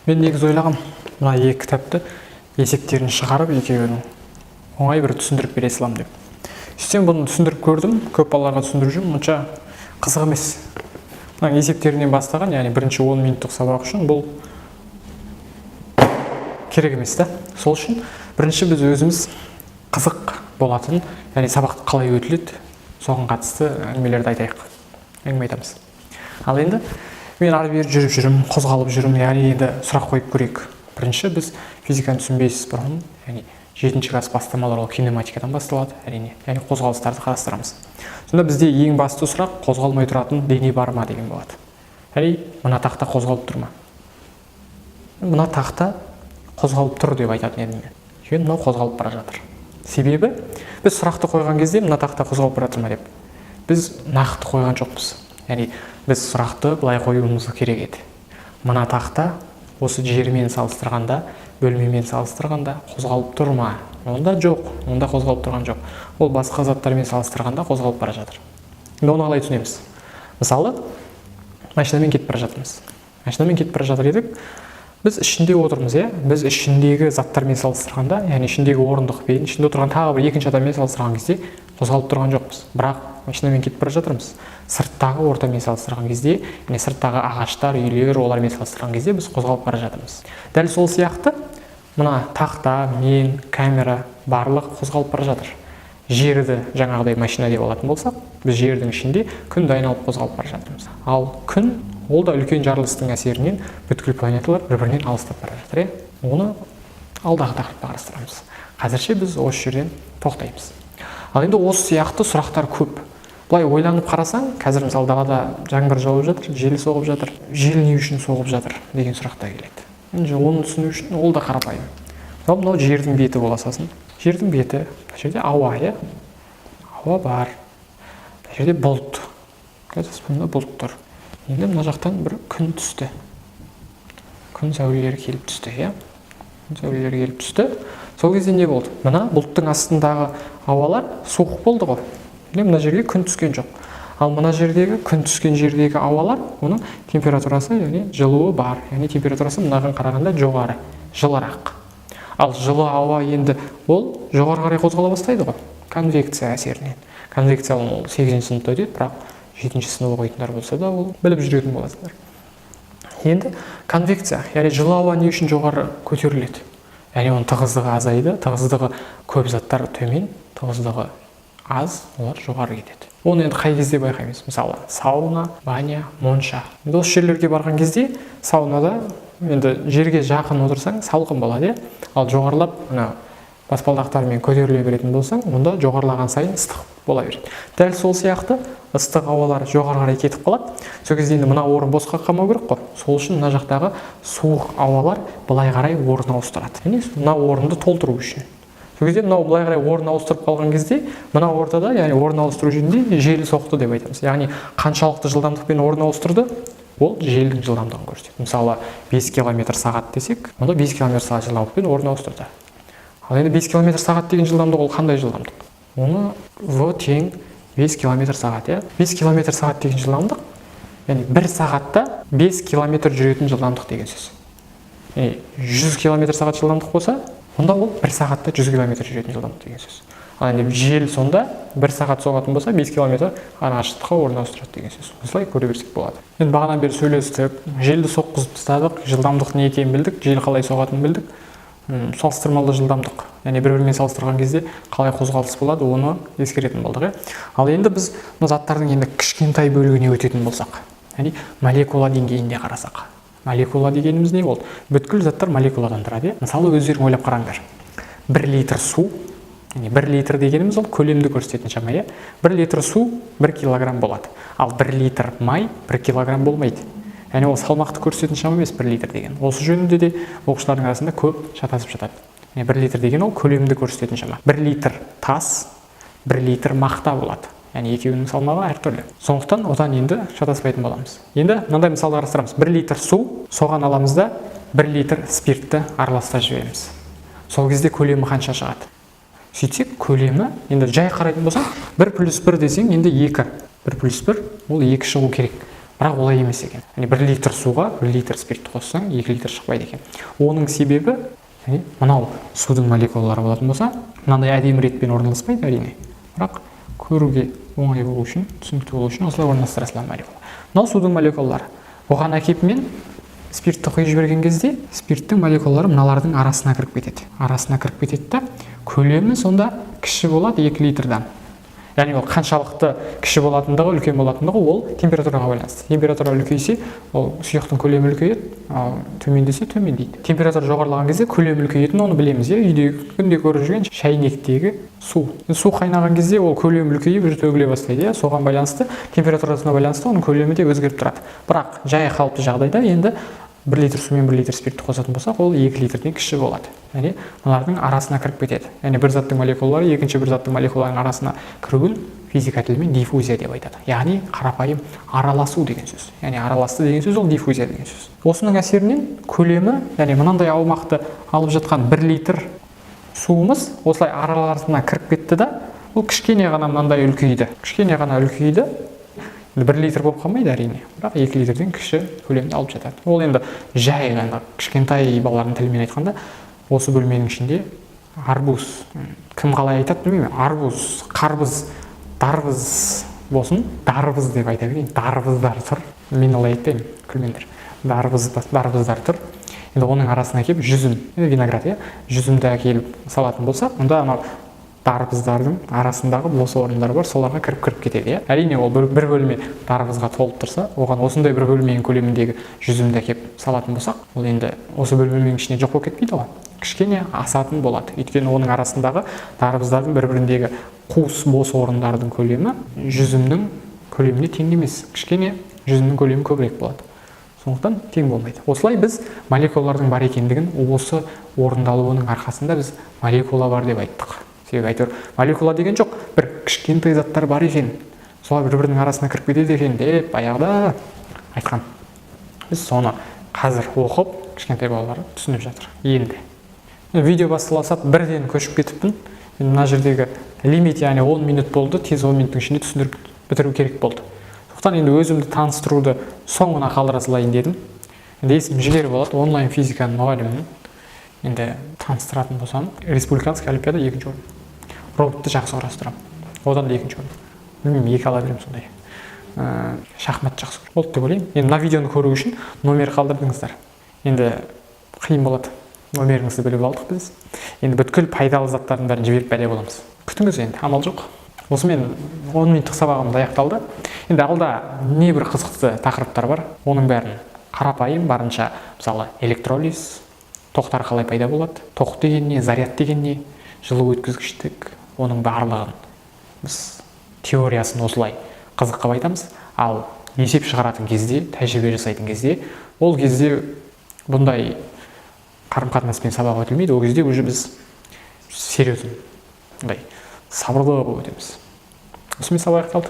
Мен негізі ойлағам, мына екі кітапты есептерін шығарып екеуінің оңай бір түсіндіріп бере салам деп. Сөйтсем бұны түсіндіріп көрдім, көп балаларға түсіндіріп жүрмін, мұнша қызық емес. Мына есептерінен бастаған, яғни бірінші 10 минуттық сабақ үшін бұл керек емес та. Сол үшін бірінші біз өзіміз қызық болатын, яғни сабақты қалай өтіледі, соған қатысты әңгімелерді айтайық. Әңгіме айтамыз. Ал енді мен ары бері жүріп жүрмін, қозғалып жүрмін, яғни енді сұрақ қойып көрейік. Бірінші біз физиканы түсінбейсіз бұрын, яғни 7-ші класс бастамалар ол кинематикадан басталады, әрине, яғни қозғалыстарды қарастырамыз. Сонда бізде ең басты сұрақ қозғалмай тұратын дене бар ма деген болады. Яғни мына тақта қозғалып тұр ма? Мына тақта қозғалып тұр деп айтатын едім мен. Өйткені мынау қозғалып бара жатыр. Себебі біз сұрақты қойған кезде мына тақта қозғалып бара жатыр ма деп. Біз нақты қойған жоқпыз. Яғни біз сұрақты былай қоюымыз керек еді. Мына тақта осы жермен салыстырғанда, бөлмемен салыстырғанда қозғалып тұр ма? Онда жоқ, онда қозғалып тұрған жоқ. Ол басқа заттармен салыстырғанда қозғалып бара жатыр. Енді оны қалай түсінеміз? Мысалы, машинамен кетіп бара жатырмыз. Машинамен кетіп бара жатыр едік. Біз ішінде отырмыз, біз ішіндегі заттармен салыстырғанда, яғни ішіндегі орындықпен, ішінде отырған тағы бір екінші адаммен салыстырған кезде қозғалып тұрған жоқпыз. Бірақ машинамен кетіп бара жатырмыз. Сырттағы ортамен салыстырған кезде, яғни сырттағы ағаштар, үйлер, олармен салыстырған кезде біз қозғалып бара жатырмыз. Дәл сол сияқты мына тақта, мен, камера барлық қозғалып бара жатыр. Жерді жаңағыдай машина деп алатын болсақ, біз жердің ішінде күнді айналып қозғалып бара жатырмыз. Ал күн ол да үлкен жарылыстың әсерінен бүткіл планеталар бір-бірінен алыстап бара жатыр. Оны алдағы тақырыпта қарастырамыз. Қазірше біз осы жерден тоқтаймыз. Ал енді осы сияқты сұрақтар көп. Былай ойланып қарасаң, қазір мысалы далада жаңбыр жауып жатыр, жел соғып жатыр. Жел не үшін соғып жатыр деген сұрақта келеді. Енді оны түсіну үшін ол да қарапайым. Мынау жердің беті бола салсын. Жердің беті, мына жерде ауа, ауа бар. Мына жерде бұлт. Аспанда бұлт тұр. Енді мына жақтан бір күн түсті. Күн сәулелері келіп түсті, Күн сәулелері келіп түсті. Сол кезде не болды? Мына бұлттың астындағы ауалар суық болды ғой. Мына жерге күн түскен жоқ. Ал мына жердегі күн түскен жердегі ауалар, оның температурасы, яғни жылуы бар. Яғни температурасы мынаған қарағанда жоғары, жылырақ. Ал жылы ауа енді ол жоғары қарай қозғала бастайды ғой, конвекция әсерінен. Конвекция ол 8-ші сыныпта өтеді, бірақ 7-ші сынып оқитындар болса да, ол біліп жүретін боласыздар. Енді конвекция, яғни жылы ауа не үшін жоғары көтеріледі? Яғни оның тығыздығы азайды, тығыздығы көп заттар төмен, тығыздығы аз, олар жоғары кетеді. Оны енді қай кезде байқаймыз? Мысалы, сауна, баня, монша. Осы жерлерге барған кезде саунада енді жерге жақын отырсаң салқын болады, ал жоғарылап баспалдақтармен көтеріле беретін болсаң, онда жоғарылаған сайын ыстық бола береді. Дәл сол сияқты ыстық ауалар жоғары қарай кетіп қалады. Сол кезде енді мына орын босқа қалмау керек қой. Сол үшін мына жақтағы суық ауалар былай қарай орын ауыстырады. Яғни мына орынды толтыру үшін. Сол кезде мынау былай қарай орын ауыстырып қалған кезде, мына ортада, яғни орын ауыстыру жерінде жел соқты деп айтамыз. Яғни қаншалықты жылдамдықпен орын ауыстырды, ол желдің жылдамдығын көрсетеді. Мысалы 5 км/сағат десек, онда 5 км/сағат жылдамдықпен орын ауыстырды. Ал енді 5 км/сағат деген жылдамдық ол қандай жылдамдық? Оны v тең 5 км/сағат, 5 км/сағат деген жылдамдық, яғни 1 сағатта 5 км жүретін жылдамдық деген сөз. 100 км/сағат жылдамдық болса, онда ол 1 сағатта 100 км жүретін жылдамдық деген сөз. Ал енді жел сонда 1 сағат соғатын болса, 5 км қашықтыққа орын ауыстырады деген сөз. Осылай көре берсек болады. Енді бағанадан бері сөйлестік, желді соққызып тастадық, жылдамдық не екенін білдік, жел қалай соғатынын білдік. Салыстырмалы жылдамдық, яғни бір-бірімен салыстырған кезде қалай қозғалыс болады, оны ескеретін болдық. Ал енді біз заттардың енді кішкентай бөлігіне өтетін болсақ, яғни молекула деңгейінде қарасақ. Молекула дегеніміз не болды? Бүткіл заттар молекуладан тұрады. Мысалы, өздерің ойлап қараңдар. 1 литр су, яғни 1 литр дегеніміз ол көлемді көрсететін шама, 1 литр су 1 килограмм болады. Ал 1 литр май 1 килограмм болмайды. Яғни ол салмақты көрсететін шама емес 1 литр деген. Осы жөнінде де оқушылардың арасында көп шатасып жатады. 1 литр деген ол көлемді көрсететін шама. 1 литр тас, 1 литр мақта болады. Яғни екеуінің салмағы әртүрлі. Сондықтан одан енді шатаспайтын боламыз. Енді мынандай мысалды қарастырамыз. 1 литр су, соған аламыз да 1 литр спиртті араластырып жібереміз. Сол кезде көлемі қанша шығады? Сөйтсек, көлемі енді жай қарайтын болсаң, 1 + 1 десең, енді 2. 1 + 1 ол 2 шығу керек. бірақ олай емес екен. 1 литр суға 1 литр спирт қоссаң 2 литр шықпайды екен. Оның себебі мынау судың молекулалары болатын болса, мынандай әдемі ретпен орналаспайды әрине, бірақ көруге оңай болу үшін, түсінікті болу үшін осылай орналастыра салған молекула. Мынау судың молекулалары. Оған әкеп мен спиртті құйып жіберген кезде спирттің молекулалары мыналардың арасына кіріп кетеді. Арасына кіріп кетеді да, көлемі сонда кіші болады 2 литрдан. Яғни ол қаншалықты кіші болатындығы, үлкен болатындығы ол температураға байланысты. Температура үлкейсе, ол сұйықтың көлемі үлкейеді, ал төмендесе төмендейді. Температура жоғарылаған кезде көлемі үлкейетінін оны білеміз, үйде күнде көріп жүрген шәйнектегі су. Су қайнаған кезде ол көлемі үлкейіп төгіле бастайды, соған байланысты, температурасына байланысты оның көлемі де өзгеріп тұрады. Бірақ жай қалыпты жағдайда енді 1 литр сумен 1 литр спиртті қосатын болсақ, ол 2 литрден кіші болады. Яғни мыналардың арасына кіріп кетеді. Яғни бір заттың молекулалары екінші бір заттың молекулаларының арасына кіруін физика тілімен диффузия деп айтады. Яғни қарапайым араласу деген сөз. Яғни араласты деген сөз ол диффузия деген сөз. Осының әсерінен көлемі, яғни мынандай аумақты алып жатқан 1 литр суымыз осылай араларына кіріп кетті да, ол кішкене ғана мынандай үлкейді. Кішкене ғана үлкейді. 1 литр болып қалмайды әрине, бірақ 2 литрден кіші көлемді алып жатады. Ол енді жай ғана кішкентай балалардың тілімен айтқанда, осы бөлменің ішінде арбуз, кім қалай айтады білмеймін, арбуз, қарбыз, дарбыз болсын, дарбыз деп айта берейін, дарбыздар тұр. Мен олай айтпаймын, күлмеңдер. Дарбыздар тұр. Енді оның арасына келіп жүзім, виноград, жүзімді әкеліп салатын болсақ, онда анау дарбыздардың арасындағы бос орындар бар, соларға кіріп кетеді. Әрине ол бір бөлме дарбызға толып тұрса, оған осындай бір бөлменің көлеміндегі жүзімді әкеп салатын болсақ, ол енді осы бөлменің ішіне жоқ болып кетпейді ғой. Кішкене асатын болады. Өйткені оның арасындағы дарбыздардың бір-біріндегі қуыс бос орындардың көлемі жүзімнің көлеміне тең емес. Кішкене жүзімнің көлемі көбірек болады. Сондықтан тең болмайды. Осылай біз молекулалардың бар екендігін осы орындалуының арқасында біз молекула бар деп айттық. Себебі әйтеуір молекула деген жоқ, бір кішкентай заттар бар екен, солар бір-бірінің арасына кіріп кетеді екен деп баяғыда айтқан. Біз соны қазір оқып, кішкентай балалар түсініп жатыр. Енді видео басталса бірден көшіп кетіппін. Мына жердегі лимит, яғни 10 минут болды, тез 10 минуттың ішінде түсіндіріп бітіру керек болды. Сондықтан енді өзімді таныстыруды соңына қалдыра салайын дедім. Енді есімім Жігер болады, онлайн физиканың мұғалімімін. Енді таныстыратын болсам, республиканский олимпиада 2-ші орын. Роботты жақсы құрастырамын. Одан да 2-ші орын. Білмеймін, 2 ала беремін сондай. Шахмат жақсы көрем. Болды деп ойлаймын. Енді мына видеоны көру үшін номер қалдырдыңыздар. Енді қиын болады. Номеріңізді біліп алдық біз. Енді бүткіл пайдалы заттардың бәрін жіберіп бәле боламыз. Күтіңіз енді, амал жоқ. Осымен 10 минуттық сабағымыз аяқталды. Енді алда небір қызықты тақырыптар бар. Оның бәрін қарапайым, барынша, мысалы, электролиз, тоқтар қалай пайда болады, тоқ деген не, заряд деген не, жылу өткізгіштік, оның барлығын біз теориясын осылай қызыққа айтамыз. Ал есеп шығаратын кезде, тәжірибе жасайтын кезде, ол кезде бұндай қарым-қатынаспен сабақ өтілмейді. Ол кезде уже біз серьезно, сабырлы болып өтеміз. Осымен сабақ аяқталды.